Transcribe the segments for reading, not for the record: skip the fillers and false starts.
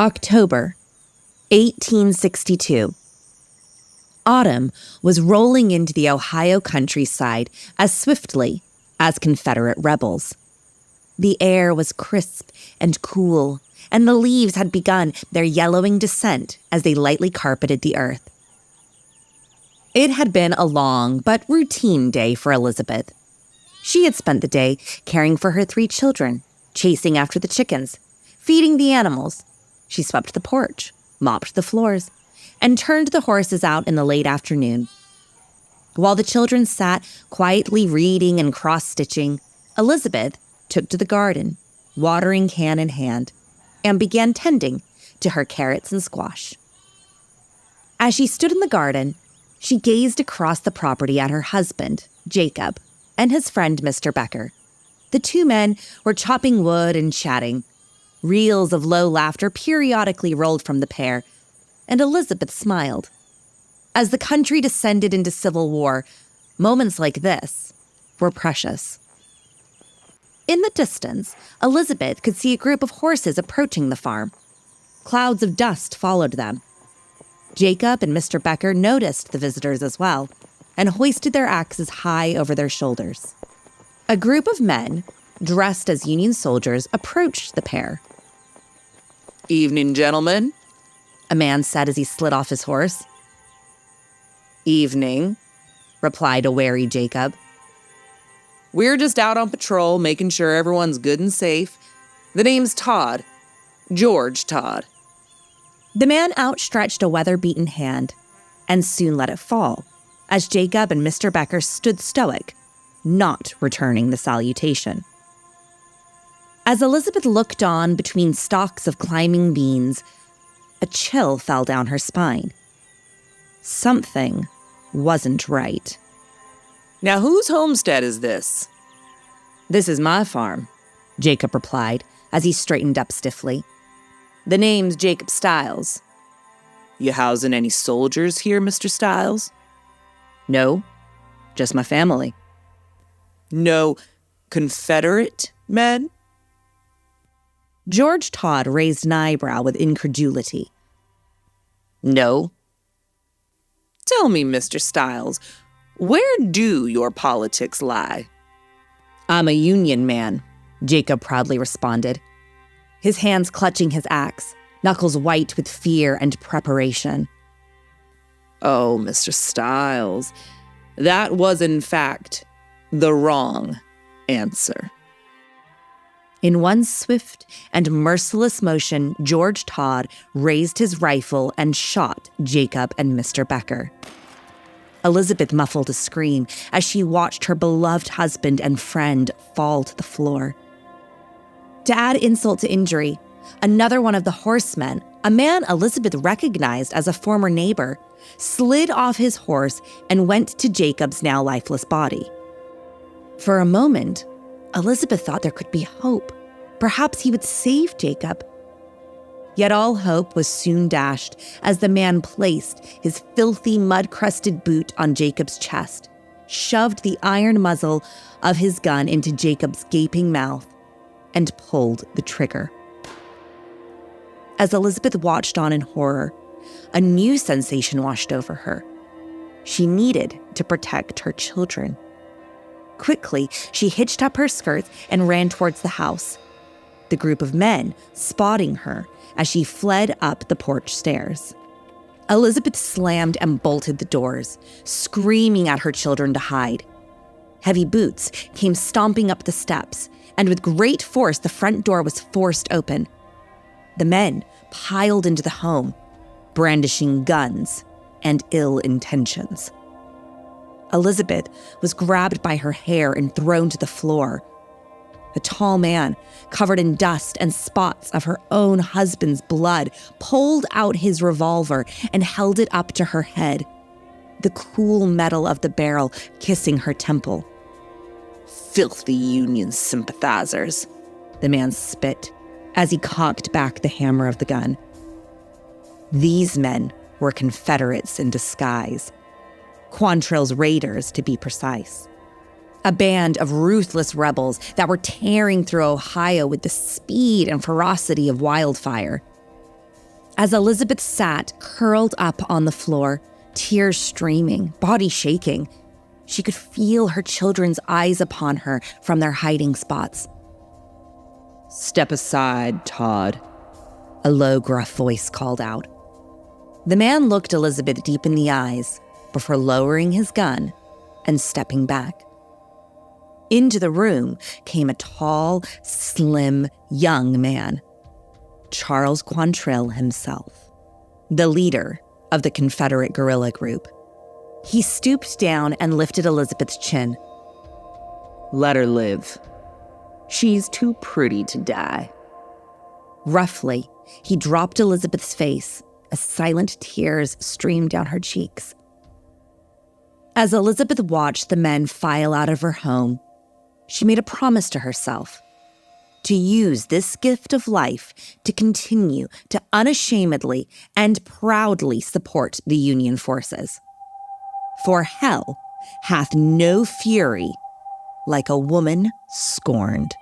October, 1862. Autumn was rolling into the Ohio countryside as swiftly as Confederate rebels. The air was crisp and cool, and the leaves had begun their yellowing descent as they lightly carpeted the earth. It had been a long but routine day for Elizabeth. She had spent the day caring for her 3 children, chasing after the chickens, feeding the animals. She swept the porch, mopped the floors, and turned the horses out in the late afternoon. While the children sat quietly reading and cross-stitching, Elizabeth took to the garden, watering can in hand, and began tending to her carrots and squash. As she stood in the garden, she gazed across the property at her husband, Jacob, and his friend, Mr. Becker. The 2 men were chopping wood and chatting. Reels of low laughter periodically rolled from the pair, and Elizabeth smiled. As the country descended into civil war, moments like this were precious. In the distance, Elizabeth could see a group of horses approaching the farm. Clouds of dust followed them. Jacob and Mr. Becker noticed the visitors as well, and hoisted their axes high over their shoulders. A group of men, dressed as Union soldiers, approached the pair. "Evening, gentlemen," a man said as he slid off his horse. "Evening," replied a wary Jacob. "We're just out on patrol, making sure everyone's good and safe. The name's Todd. George Todd." The man outstretched a weather-beaten hand and soon let it fall, as Jacob and Mr. Becker stood stoic, not returning the salutation. As Elizabeth looked on between stalks of climbing beans, a chill fell down her spine. Something wasn't right. "Now whose homestead is this?" "This is my farm," Jacob replied as he straightened up stiffly. "The name's Jacob Stiles." "You housing any soldiers here, Mr. Stiles?" "No, just my family." "No Confederate men?" George Todd raised an eyebrow with incredulity. "No." "Tell me, Mr. Stiles, where do your politics lie?" "I'm a Union man," Jacob proudly responded, his hands clutching his axe, knuckles white with fear and preparation. "Oh, Mr. Stiles, that was in fact the wrong answer." In one swift and merciless motion, George Todd raised his rifle and shot Jacob and Mr. Becker. Elizabeth muffled a scream as she watched her beloved husband and friend fall to the floor. To add insult to injury, another one of the horsemen, a man Elizabeth recognized as a former neighbor, slid off his horse and went to Jacob's now lifeless body. For a moment, Elizabeth thought there could be hope. Perhaps he would save Jacob. Yet all hope was soon dashed as the man placed his filthy, mud-crusted boot on Jacob's chest, shoved the iron muzzle of his gun into Jacob's gaping mouth, and pulled the trigger. As Elizabeth watched on in horror, a new sensation washed over her. She needed to protect her children. Quickly, she hitched up her skirts and ran towards the house, the group of men spotting her as she fled up the porch stairs. Elizabeth slammed and bolted the doors, screaming at her children to hide. Heavy boots came stomping up the steps, and with great force, the front door was forced open. The men piled into the home, brandishing guns and ill intentions. Elizabeth was grabbed by her hair and thrown to the floor. A tall man, covered in dust and spots of her own husband's blood, pulled out his revolver and held it up to her head, the cool metal of the barrel kissing her temple. "Filthy Union sympathizers," the man spit as he cocked back the hammer of the gun. These men were Confederates in disguise. Quantrill's raiders, to be precise. A band of ruthless rebels that were tearing through Ohio with the speed and ferocity of wildfire. As Elizabeth sat, curled up on the floor, tears streaming, body shaking, she could feel her children's eyes upon her from their hiding spots. "Step aside, Todd," a low, gruff voice called out. The man looked Elizabeth deep in the eyes before lowering his gun and stepping back. Into the room came a tall, slim, young man, Charles Quantrill himself, the leader of the Confederate guerrilla group. He stooped down and lifted Elizabeth's chin. "Let her live. She's too pretty to die." Roughly, he dropped Elizabeth's face as silent tears streamed down her cheeks. As Elizabeth watched the men file out of her home, she made a promise to herself to use this gift of life to continue to unashamedly and proudly support the Union forces. For hell hath no fury like a woman scorned.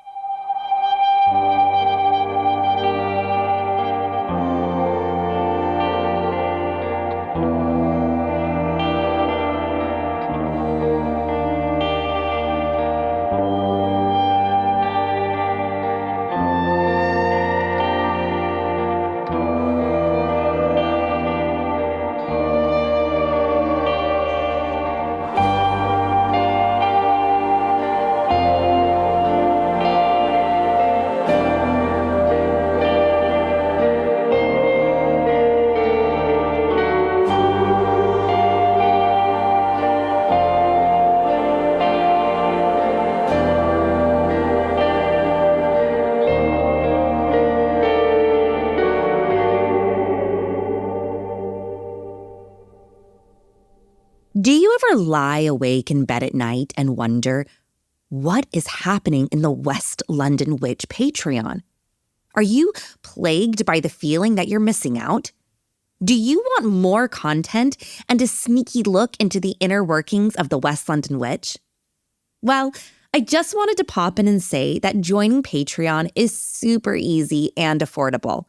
Do you ever lie awake in bed at night and wonder, what is happening in the West London Witch Patreon? Are you plagued by the feeling that you're missing out? Do you want more content and a sneaky look into the inner workings of the West London Witch? Well, I just wanted to pop in and say that joining Patreon is super easy and affordable.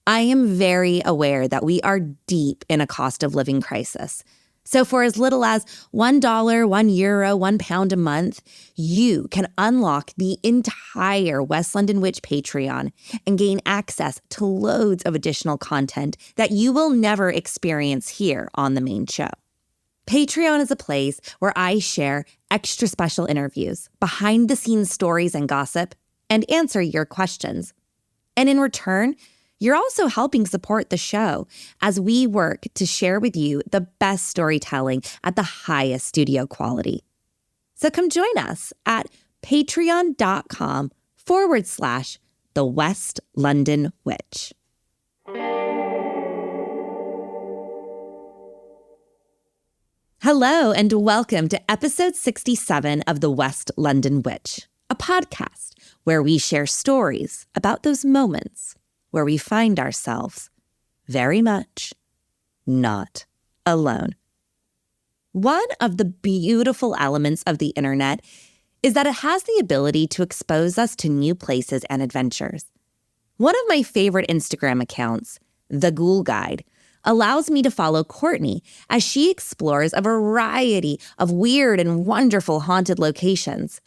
I am very aware that we are deep in a cost of living crisis. So for as little as $1, €1, £1 a month, you can unlock the entire West London Witch Patreon and gain access to loads of additional content that you will never experience here on the main show. Patreon is a place where I share extra special interviews, behind-the-scenes stories and gossip, and answer your questions. And in return, you're also helping support the show as we work to share with you the best storytelling at the highest studio quality. So come join us at patreon.com/The West London Witch. Hello, and welcome to episode 67 of The West London Witch, a podcast where we share stories about those moments where we find ourselves very much not alone. One of the beautiful elements of the internet is that it has the ability to expose us to new places and adventures. One of my favorite Instagram accounts, The Ghoul Guide, allows me to follow Courtney as she explores a variety of weird and wonderful haunted locations.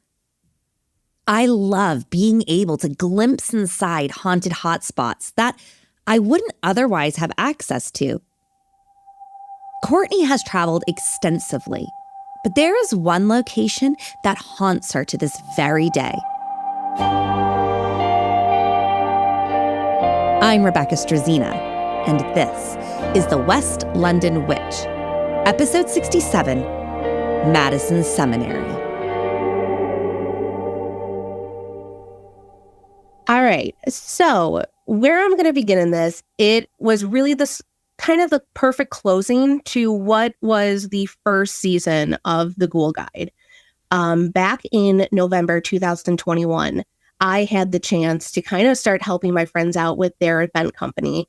I love being able to glimpse inside haunted hotspots that I wouldn't otherwise have access to. Courtney has traveled extensively, but there is one location that haunts her to this very day. I'm Rebecca Strazina, and this is The West London Witch, episode 67, Madison Seminary. All right. So where I'm going to begin in this, it was really this kind of the perfect closing to what was the first season of The Ghoul Guide. Back in November 2021, I had the chance to kind of start helping my friends out with their event company,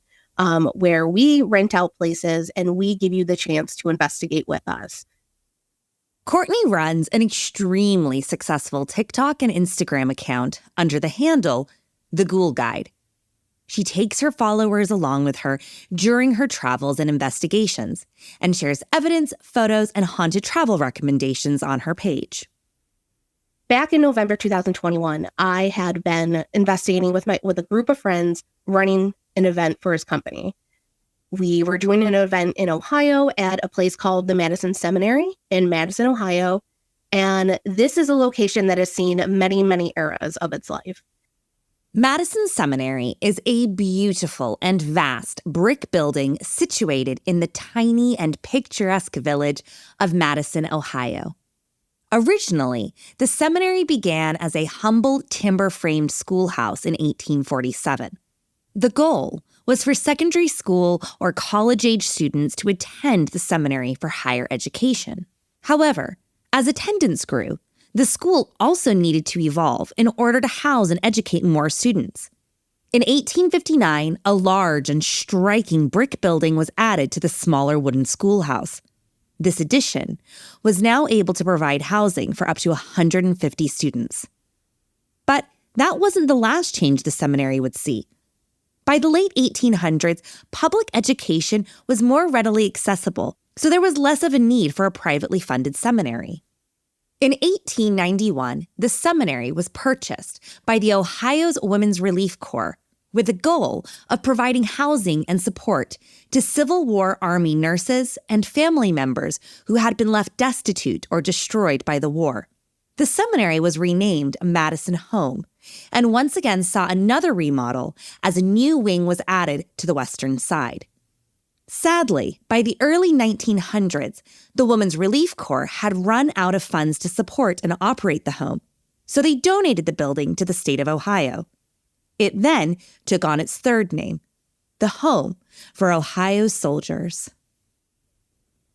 where we rent out places and we give you the chance to investigate with us. Courtney runs an extremely successful TikTok and Instagram account under the handle The Ghoul Guide. She takes her followers along with her during her travels and investigations, and shares evidence, photos, and haunted travel recommendations on her page. Back in November 2021, I had been investigating with a group of friends running an event for his company. We were doing an event in Ohio at a place called the Madison Seminary in Madison, Ohio. And this is a location that has seen many, many eras of its life. Madison Seminary is a beautiful and vast brick building situated in the tiny and picturesque village of Madison, Ohio. Originally, the seminary began as a humble timber-framed schoolhouse in 1847. The goal was for secondary school or college-age students to attend the seminary for higher education. However, as attendance grew, the school also needed to evolve in order to house and educate more students. In 1859, a large and striking brick building was added to the smaller wooden schoolhouse. This addition was now able to provide housing for up to 150 students. But that wasn't the last change the seminary would see. By the late 1800s, public education was more readily accessible, so there was less of a need for a privately funded seminary. In 1891, the seminary was purchased by the Ohio's Women's Relief Corps with the goal of providing housing and support to Civil War Army nurses and family members who had been left destitute or destroyed by the war. The seminary was renamed Madison Home and once again saw another remodel as a new wing was added to the western side. Sadly, by the early 1900s, the Women's Relief Corps had run out of funds to support and operate the home, so they donated the building to the state of Ohio. It then took on its third name, the Home for Ohio Soldiers.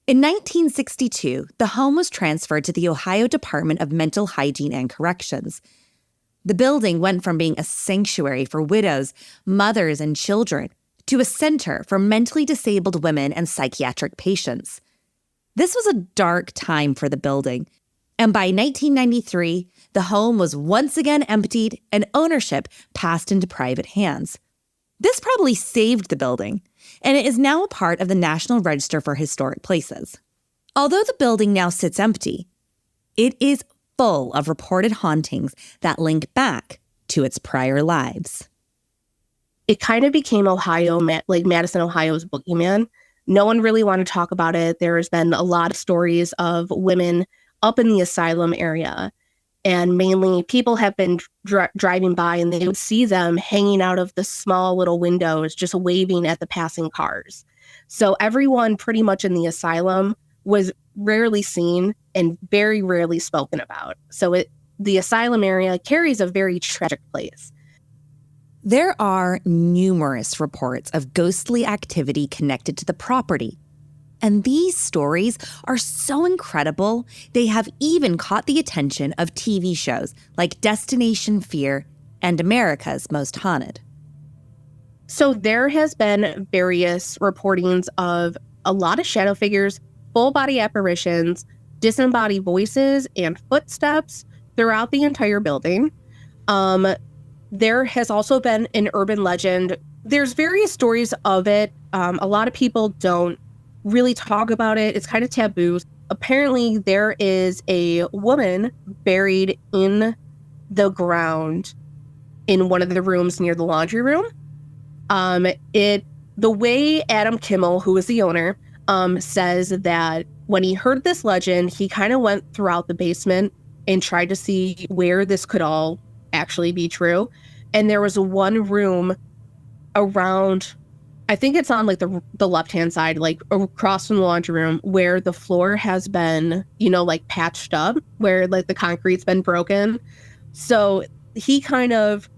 In 1962, the home was transferred to the Ohio Department of Mental Hygiene and Corrections. The building went from being a sanctuary for widows, mothers, and children to a center for mentally disabled women and psychiatric patients. This was a dark time for the building, and by 1993, the home was once again emptied and ownership passed into private hands. This probably saved the building, and it is now a part of the National Register for Historic Places. Although the building now sits empty, it is full of reported hauntings that link back to its prior lives. It kind of became Madison, Ohio's boogeyman. No one really wanted to talk about it. There has been a lot of stories of women up in the asylum area, and mainly people have been driving by and they would see them hanging out of the small little windows, just waving at the passing cars. So everyone pretty much in the asylum was rarely seen and very rarely spoken about. So the asylum area carries a very tragic place. There are numerous reports of ghostly activity connected to the property. And these stories are so incredible, they have even caught the attention of TV shows like Destination Fear and America's Most Haunted. So there has been various reportings of a lot of shadow figures, full-body apparitions, disembodied voices, and footsteps throughout the entire building. There has also been an urban legend. There's various stories of it. A lot of people don't really talk about it. It's kind of taboo. Apparently, there is a woman buried in the ground in one of the rooms near the laundry room. The way Adam Kimmel, who is the owner, says that when he heard this legend, he kind of went throughout the basement and tried to see where this could all actually be true. And there was one room around, I think it's on like the left-hand side, like across from the laundry room, where the floor has been, like patched up, where like the concrete's been broken. So he kind of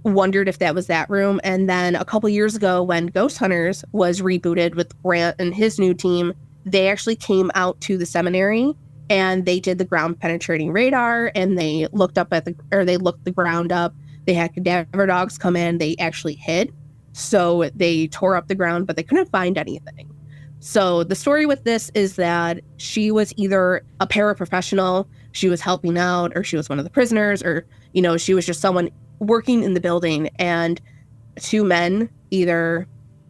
wondered if that was that room. And then a couple years ago, when Ghost Hunters was rebooted with Grant and his new team, they actually came out to the seminary and they did the ground penetrating radar, and they looked the ground up. They had cadaver dogs come in. They actually hid. So they tore up the ground, but they couldn't find anything. So the story with this is that she was either a paraprofessional, she was helping out, or she was one of the prisoners, or, she was just someone working in the building. And two men either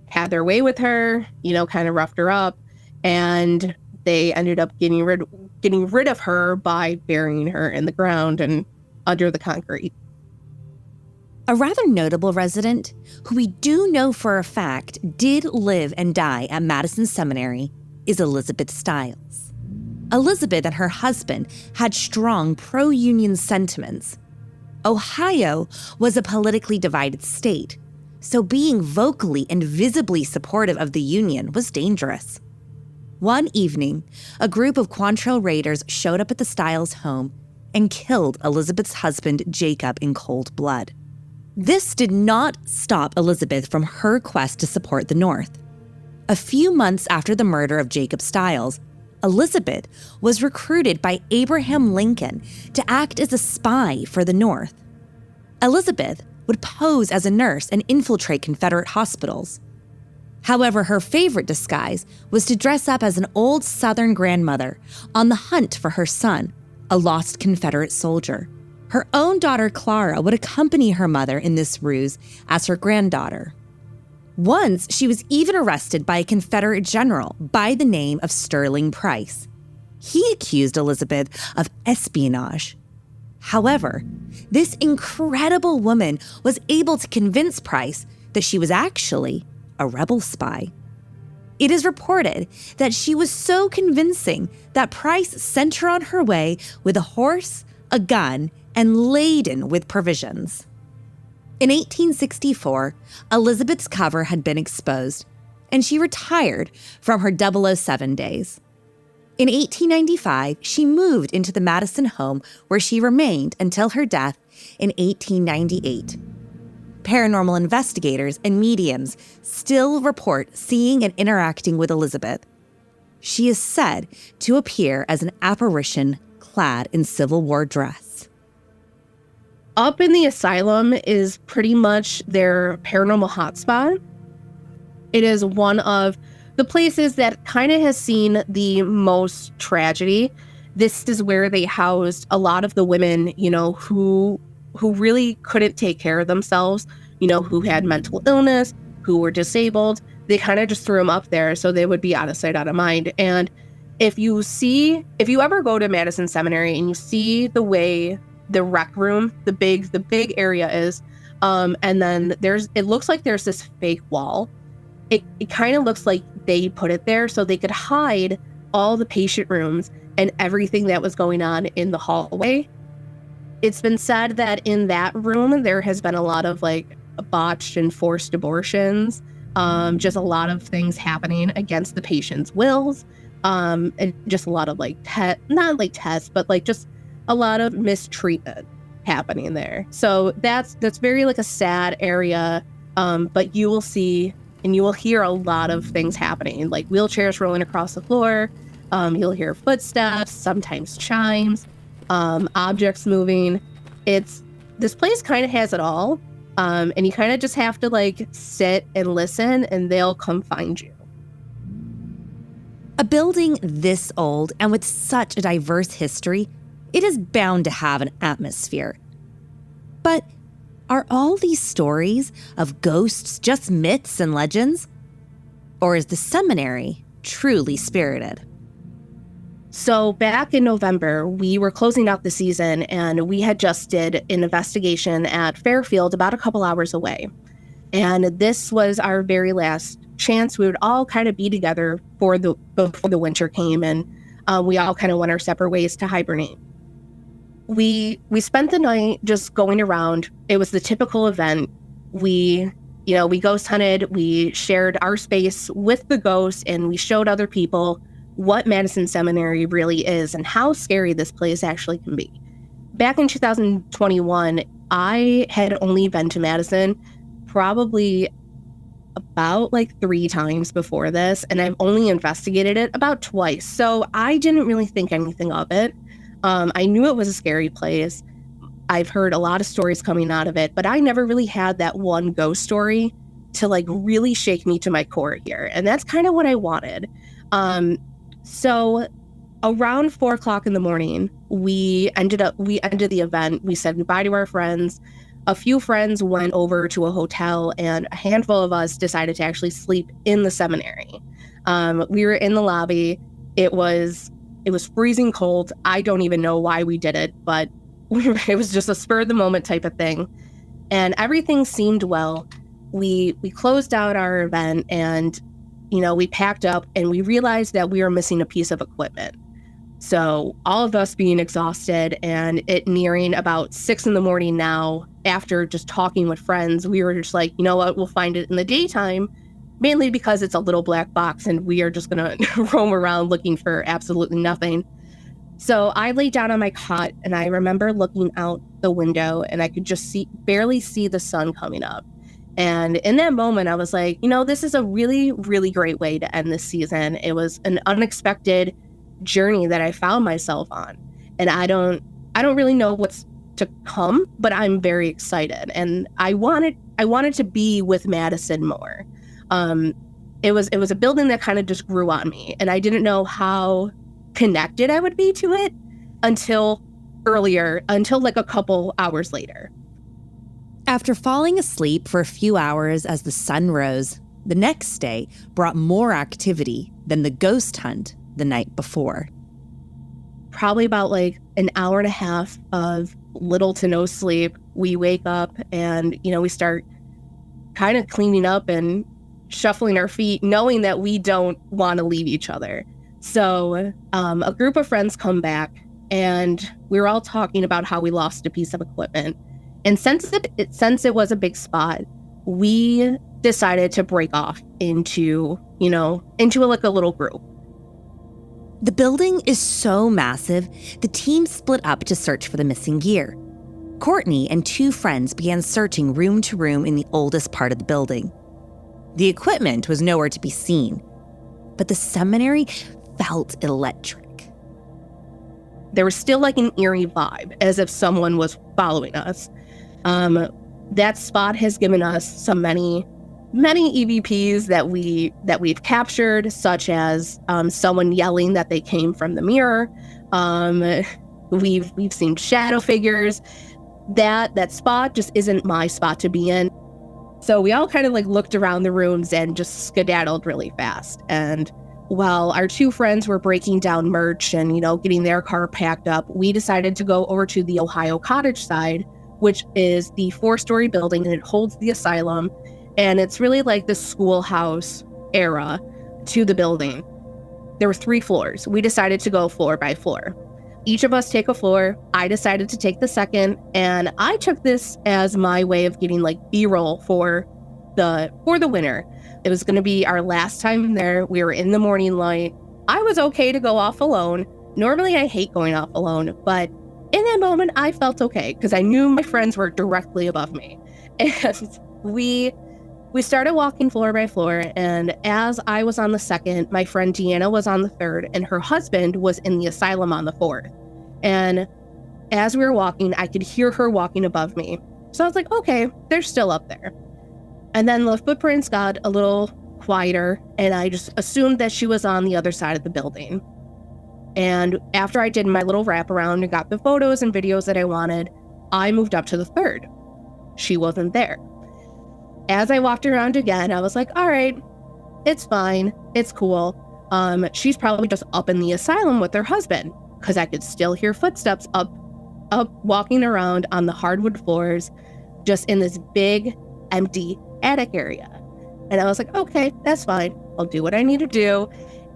had their way with her, kind of roughed her up, and they ended up getting rid of her by burying her in the ground and under the concrete. A rather notable resident, who we do know for a fact did live and die at Madison Seminary, is Elizabeth Stiles. Elizabeth and her husband had strong pro-union sentiments. Ohio was a politically divided state, so being vocally and visibly supportive of the Union was dangerous. One evening, a group of Quantrill raiders showed up at the Stiles home and killed Elizabeth's husband, Jacob, in cold blood. This did not stop Elizabeth from her quest to support the North. A few months after the murder of Jacob Stiles, Elizabeth was recruited by Abraham Lincoln to act as a spy for the North. Elizabeth would pose as a nurse and infiltrate Confederate hospitals. However, her favorite disguise was to dress up as an old Southern grandmother on the hunt for her son, a lost Confederate soldier. Her own daughter, Clara, would accompany her mother in this ruse as her granddaughter. Once, she was even arrested by a Confederate general by the name of Sterling Price. He accused Elizabeth of espionage. However, this incredible woman was able to convince Price that she was actually a rebel spy. It is reported that she was so convincing that Price sent her on her way with a horse, a gun, and laden with provisions. In 1864, Elizabeth's cover had been exposed, and she retired from her 007 days. In 1895, she moved into the Madison home where she remained until her death in 1898. Paranormal investigators and mediums still report seeing and interacting with Elizabeth. She is said to appear as an apparition clad in Civil War dress. Up in the asylum is pretty much their paranormal hotspot. It is one of the places that kind of has seen the most tragedy. This is where they housed a lot of the women, who really couldn't take care of themselves, who had mental illness, who were disabled. They kind of just threw them up there so they would be out of sight, out of mind. And if you ever go to Madison Seminary and you see the way the rec room, the big area is, and then it looks like there's this fake wall. It kind of looks like they put it there so they could hide all the patient rooms and everything that was going on in the hallway. It's been said that in that room, there has been a lot of botched and forced abortions, just a lot of things happening against the patient's wills, and just a lot of not tests, but just a lot of mistreatment happening there. So that's very a sad area, but you will see and you will hear a lot of things happening, like wheelchairs rolling across the floor. You'll hear footsteps, sometimes chimes, objects moving. This place kind of has it all, and you kind of just have to sit and listen, and they'll come find you. A building this old and with such a diverse history, it is bound to have an atmosphere. But are all these stories of ghosts just myths and legends? Or is the seminary truly spirited? So back in November, we were closing out the season, and we had just did an investigation at Fairfield about a couple hours away. And this was our very last chance. We would all kind of be together before the winter came, and we all kind of went our separate ways to hibernate. We spent the night just going around. It was the typical event. We ghost hunted. We shared our space with the ghosts, and we showed other people what Madison Seminary really is and how scary this place actually can be. Back in 2021, I had only been to Madison probably about 3 times before this, and I've only investigated it about twice. So I didn't really think anything of it. I knew it was a scary place. I've heard a lot of stories coming out of it, but I never really had that one ghost story to really shake me to my core here. And that's kind of what I wanted. So around 4:00 in the morning, we ended the event. We said goodbye to our friends. a few friends went over to a hotel, and a handful of us decided to actually sleep in the seminary. We were in the lobby. It was freezing cold. I don't even know why we did it, but it was just a spur of the moment type of thing. And everything seemed well. We closed out our event, and we packed up, and we realized that we were missing a piece of equipment. So all of us being exhausted, and it nearing about 6 a.m. now, after just talking with friends, we were just like, you know what, we'll find it in the daytime, mainly because it's a little black box and we are just going to roam around looking for absolutely nothing. So I laid down on my cot, and I remember looking out the window, and I could just barely see the sun coming up. And in that moment, I was like, this is a really, really great way to end this season. It was an unexpected journey that I found myself on. And I don't really know what's to come, but I'm very excited. And I wanted to be with Madison more. It was a building that kind of just grew on me, and I didn't know how connected I would be to it until like a couple hours later. After falling asleep for a few hours as the sun rose, the next day brought more activity than the ghost hunt the night before. Probably about like an hour and a half of little to no sleep. We wake up, and, we start kind of cleaning up and shuffling our feet, knowing that we don't want to leave each other. So a group of friends come back, and we were all talking about how we lost a piece of equipment. And since it was a big spot, we decided to break off into like a little group. The building is so massive, the team split up to search for the missing gear. Courtney and 2 friends began searching room to room in the oldest part of the building. The equipment was nowhere to be seen, but the seminary felt electric. There was still like an eerie vibe, as if someone was following us. That spot has given us many EVPs that we've captured, such as someone yelling that they came from the mirror. We've seen shadow figures. That spot just isn't my spot to be in. So we all kind of like looked around the rooms and just skedaddled really fast. And while our 2 friends were breaking down merch and, getting their car packed up, we decided to go over to the Ohio Cottage side, which is the 4-story building, and it holds the asylum. And it's really like the schoolhouse era to the building. There were 3 floors. We decided to go floor by floor. Each of us take a floor. I decided to take the second, and I took this as my way of getting like B-roll for the winter. It was going to be our last time there. We were in the morning light. I was okay to go off alone. Normally I hate going off alone, but in that moment I felt okay because I knew my friends were directly above me. And we started walking floor by floor, and as I was on the second, my friend Deanna was on the third, and her husband was in the asylum on the fourth. And as we were walking, I could hear her walking above me. So I was like, okay, they're still up there. And then the footprints got a little quieter, and I just assumed that she was on the other side of the building. And after I did my little wraparound and got the photos and videos that I wanted, I moved up to the third. She wasn't there. As I walked around again, I was like, all right, it's fine. It's cool. She's probably just up in the asylum with her husband, because I could still hear footsteps up walking around on the hardwood floors, just in this big, empty attic area. And I was like, okay, that's fine. I'll do what I need to do,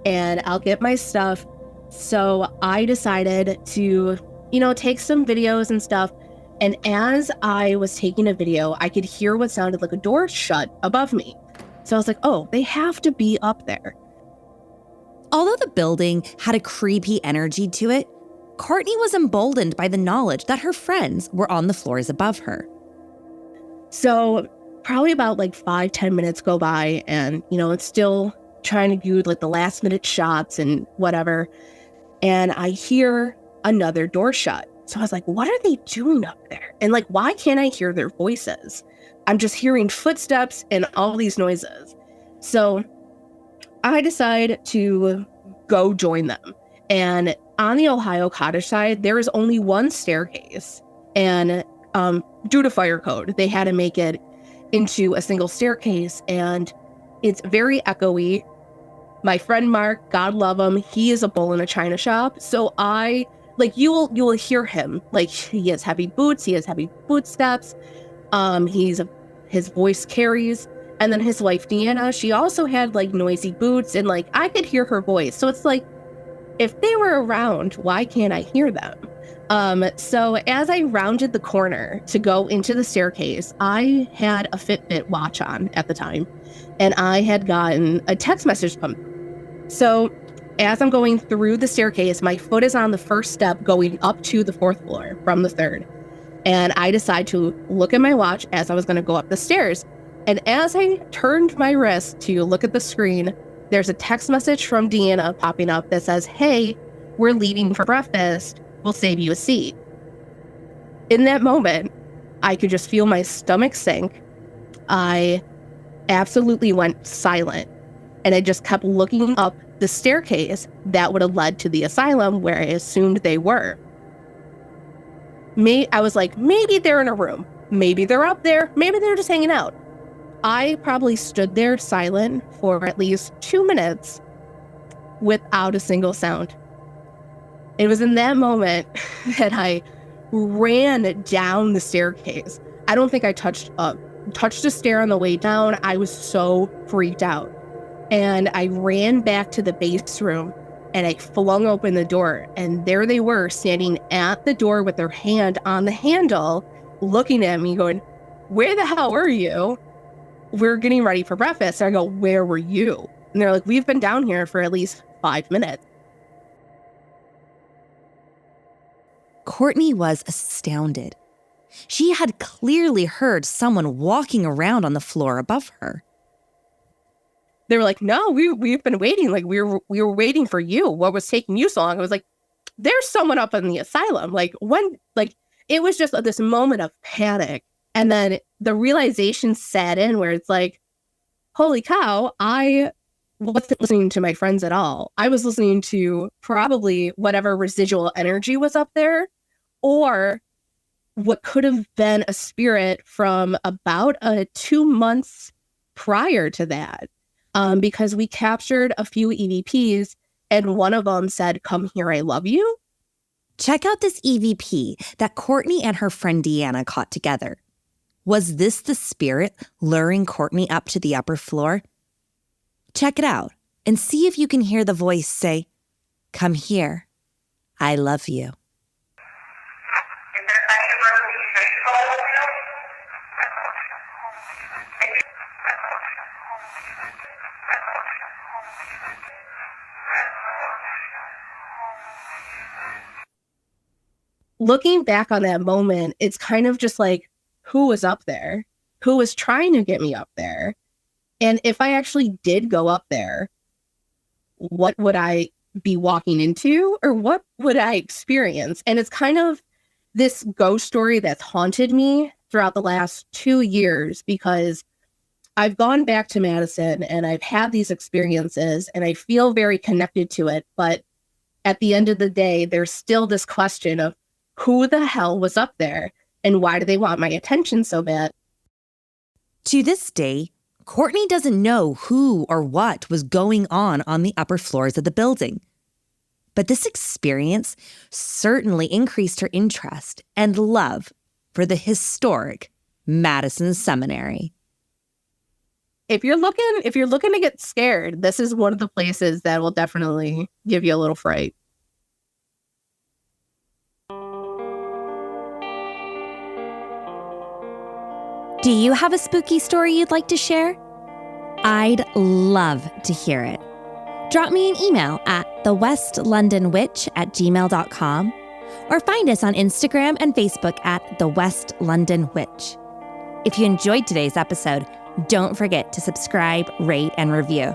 and I'll get my stuff. So I decided to, take some videos and stuff. And as I was taking a video, I could hear what sounded like a door shut above me. So I was like, oh, they have to be up there. Although the building had a creepy energy to it, Courtney was emboldened by the knowledge that her friends were on the floors above her. So probably about like 5-10 minutes go by, and, it's still trying to do like the last minute shots and whatever. And I hear another door shut. So I was like, what are they doing up there? And like, why can't I hear their voices? I'm just hearing footsteps and all these noises. So I decide to go join them. And on the Ohio Cottage side, there is only one staircase. And due to fire code, they had to make it into a single staircase, and it's very echoey. My friend Mark, God love him, he is a bull in a china shop. So you will hear him. Like, he has heavy boots, he has heavy footsteps. His voice carries. And then his wife, Deanna, she also had like noisy boots, and like I could hear her voice. So it's like, if they were around, why can't I hear them? So as I rounded the corner to go into the staircase, I had a Fitbit watch on at the time, and I had gotten a text message come. So as I'm going through the staircase, my foot is on the first step going up to the 4th floor from the 3rd. And I decide to look at my watch as I was going to go up the stairs. And as I turned my wrist to look at the screen, there's a text message from Deanna popping up that says, "Hey, we're leaving for breakfast. We'll save you a seat." In that moment, I could just feel my stomach sink. I absolutely went silent, and I just kept looking up the staircase that would have led to the asylum where I assumed they were. I was like, maybe they're in a room. Maybe they're up there. Maybe they're just hanging out. I probably stood there silent for at least 2 minutes without a single sound. It was in that moment that I ran down the staircase. I don't think I touched a stair on the way down. I was so freaked out. And I ran back to the base room, and I flung open the door, and there they were standing at the door with their hand on the handle, looking at me going, "Where the hell were you?" "We're getting ready for breakfast." And I go, "Where were you?" And they're like, "We've been down here for at least 5 minutes. Courtney was astounded. She had clearly heard someone walking around on the floor above her. They were like, "No, we've been waiting. Like, we were waiting for you. What was taking you so long?" I was like, "There's someone up in the asylum." Like, it was just this moment of panic. And then the realization set in where it's like, holy cow, I wasn't listening to my friends at all. I was listening to probably whatever residual energy was up there, or what could have been a spirit from about 2 months prior to that. Because we captured a few EVPs, and one of them said, "Come here, I love you." Check out this EVP that Courtney and her friend Deanna caught together. Was this the spirit luring Courtney up to the upper floor? Check it out and see if you can hear the voice say, "Come here, I love you." Looking back on that moment, it's kind of just like, who was up there? Who was trying to get me up there? And if I actually did go up there, what would I be walking into, or what would I experience? And it's kind of this ghost story that's haunted me throughout the last 2 years, because I've gone back to Madison and I've had these experiences and I feel very connected to it. But at the end of the day, there's still this question of who the hell was up there and why do they want my attention so bad? To this day, Courtney doesn't know who or what was going on the upper floors of the building. But this experience certainly increased her interest and love for the historic Madison Seminary. If you're looking to get scared, this is one of the places that will definitely give you a little fright. Do you have a spooky story you'd like to share? I'd love to hear it. Drop me an email at thewestlondonwitch@gmail.com or find us on Instagram and Facebook at The West London Witch. If you enjoyed today's episode, don't forget to subscribe, rate, and review.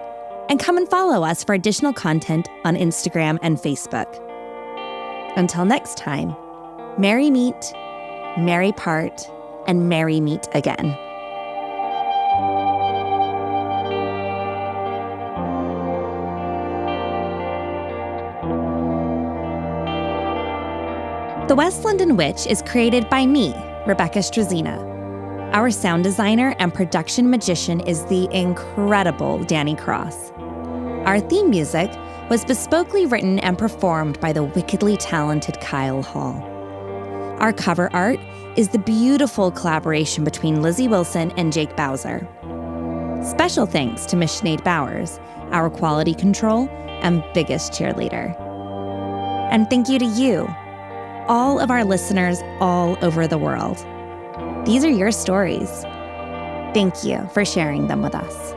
And come and follow us for additional content on Instagram and Facebook. Until next time, merry meet, merry part, and merry meet again. The West London Witch is created by me, Rebecca Strazina. Our sound designer and production magician is the incredible Danny Cross. Our theme music was bespokely written and performed by the wickedly talented Kyle Hall. Our cover art is the beautiful collaboration between Lizzie Wilson and Jake Bowser. Special thanks to Miss Sinead Bowers, our quality control and biggest cheerleader. And thank you to you, all of our listeners all over the world. These are your stories. Thank you for sharing them with us.